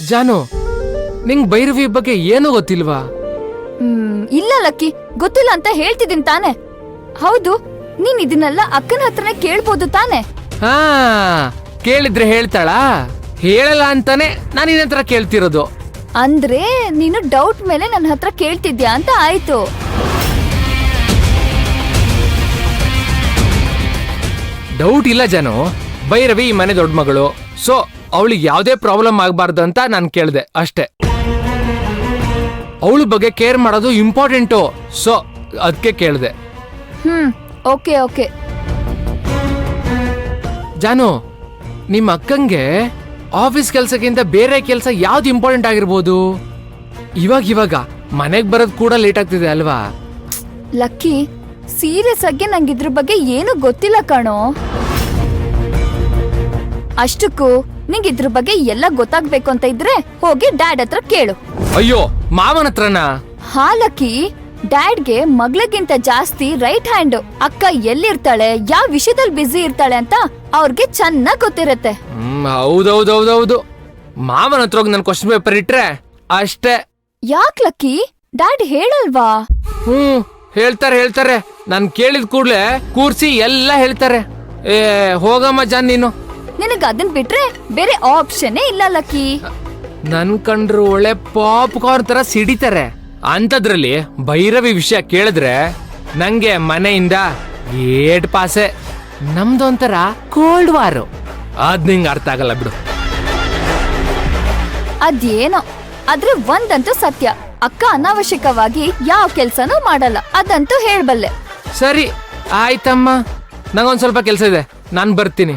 ಜಾನು, ನಿಂಗ್ ಭೈರವಿ ಬಗ್ಗೆ ಏನೂ ಗೊತ್ತಿಲ್ವಾ? ಇಲ್ಲ ಲಕ್ಕಿ, ಗೊತ್ತಿಲ್ಲ ಅಂತ ಹೇಳ್ತಿದ್ದೀನಿ ತಾನೆ. ಹೌದು, ನೀನ್ ಇದನ್ನೆಲ್ಲ ಅಕ್ಕನ ಹತ್ರನೇ ಕೇಳ್ಬೋದು ತಾನೆ. ಹಾ, ಕೇಳಿದ್ರೆ ಹೇಳ್ತಾಳಾ? ಹೇಳಲ್ಲ ಅಂತಾನೆ ನಾನು ನಿನ್ನ ಹತ್ರ ಕೇಳ್ತಿರೋದು. ಅಂದ್ರೆ ನೀನು ಡೌಟ್ ಮೇಲೆ ನನ್ನ ಹತ್ರ ಕೇಳ್ತಿದ್ಯಾ ಅಂತ ಆಯ್ತು. ಡೌಟ್ ಇಲ್ಲ ಜಾನು, ಭೈರವಿ ಈ ಮನೆ ದೊಡ್ಡ ಮಗಳು, ಸೊ ಅವಳಿಗೆ ಯಾವುದೇ ಪ್ರಾಬ್ಲಮ್ ಆಗಬಾರ್ದು ಅಂತ ನಾನು ಕೇಳಿದೆ ಅಷ್ಟೇ. ಅವಳ ಬಗ್ಗೆ ಕೇರ್ ಮಾಡೋದು ಇಂಪಾರ್ಟೆಂಟು, ಸೊ ಅದಕ್ಕೆ ಕೇಳಿದೆ. Okay okay. ಜಾನು, ನಿಮ್ಮ ಅಕ್ಕಂಗೆ ಆಫೀಸ್ ಕೆಲ್ಸಕ್ಕಿಂತ ಬೇರೆ ಕೆಲಸ ಯಾವ್ದು ಇಂಪಾರ್ಟೆಂಟ್ ಆಗಿರ್ಬೋದು? ಇವಾಗ ಮನೆಗ್ ಬರೋದ್ ಕೂಡ ಲೇಟ್ ಆಗ್ತಿದೆ ಅಲ್ವಾ? ಲಕ್ಕಿ, ಸೀರಿಯಸ್ ಆಗಿ ನಂಗೆ ಇದ್ರ ಬಗ್ಗೆ ಏನು ಗೊತ್ತಿಲ್ಲ ಕಣೋ. ಅಷ್ಟಕ್ಕೂ ನಿಂಗೆ ಇದ್ರ ಬಗ್ಗೆ ಎಲ್ಲ ಗೊತ್ತಾಗ್ಬೇಕು ಅಂತ ಇದ್ರೆ ಹೋಗಿ ಡ್ಯಾಡ್ ಹತ್ರ ಕೇಳು. ಅಯ್ಯೋ, ಮಾವನ ಹತ್ರನಾ? ಹಾ ಲಕ್ಕಿ, ಡ್ಯಾಡ್ಗೆ ಮಗಳಿಗಿಂತ ಜಾಸ್ತಿ ರೈಟ್ ಹ್ಯಾಂಡ್. ಅಕ್ಕ ಎಲ್ಲಿರ್ತಾಳೆ, ಯಾವ ವಿಷಯದಲ್ಲಿ ಬ್ಯುಸಿ ಇರ್ತಾಳೆ ಅಂತ ಅವ್ರಿಗೆ ಚೆನ್ನಾಗ್ ಗೊತ್ತಿರತ್ತೆ. ಹೌದೌದೌದೌದು. ಮಾವನ ಹತ್ರ ಹೋಗಿ ನನ್ ಕ್ವಶನ್ ಪೇಪರ್ ಇಟ್ರೆ ಅಷ್ಟೇ. ಯಾಕ್ ಲಕ್ಕಿ, ಡ್ಯಾಡ್ ಹೇಳಲ್ವಾ? ಹೇಳ್ತಾರೆ. ನಾನ್ ಕೇಳಿದ ಕೂಡ್ಲೆ ಕೂರ್ಸಿ ಎಲ್ಲ ಹೇಳ್ತಾರೆ. ಹೋಗಮ್ಮ ಜಾನ್ ನೀನು. ನಿನಗ ಅದನ್ ಬಿಟ್ರೆ ಬೇರೆ ಆಪ್ಷನ್ ಇಲ್ಲ ಲಕ್ಕಿ. ನನ್ ಕಂಡ್ರು ಒಳ್ಳೆ ಪಾಪ್ಕಾರ್ನ್ ತರ ಸಿಡಿತಾರೆ. ಅಂತದ್ರಲ್ಲಿ ಭೈರವಿ ವಿಷಯ ಕೇಳಿದ್ರೆ ನಂಗೆ ಮನೆಯಿಂದ ಗೇಟ್ ಪಾಸೆ. ನಮ್ದೊಂಥರ ಕೋಲ್ಡ್ ವಾರು. ಅದ್ ನಿಂಗೆ ಅರ್ಥ ಆಗಲ್ಲ ಬಿಡು. ಅದೇನೋ, ಆದ್ರೆ ಒಂದಂತೂ ಸತ್ಯ, ಅಕ್ಕ ಅನಾವಶ್ಯಕವಾಗಿ ಯಾವ ಕೆಲ್ಸನೂ ಮಾಡಲ್ಲ, ಅದಂತೂ ಹೇಳ್ಬಲ್ಲೆ. ಸರಿ ಆಯ್ತಮ್ಮ, ನಂಗೊಂದ್ ಸ್ವಲ್ಪ ಕೆಲ್ಸ ಇದೆ, ನಾನ್ ಬರ್ತೀನಿ.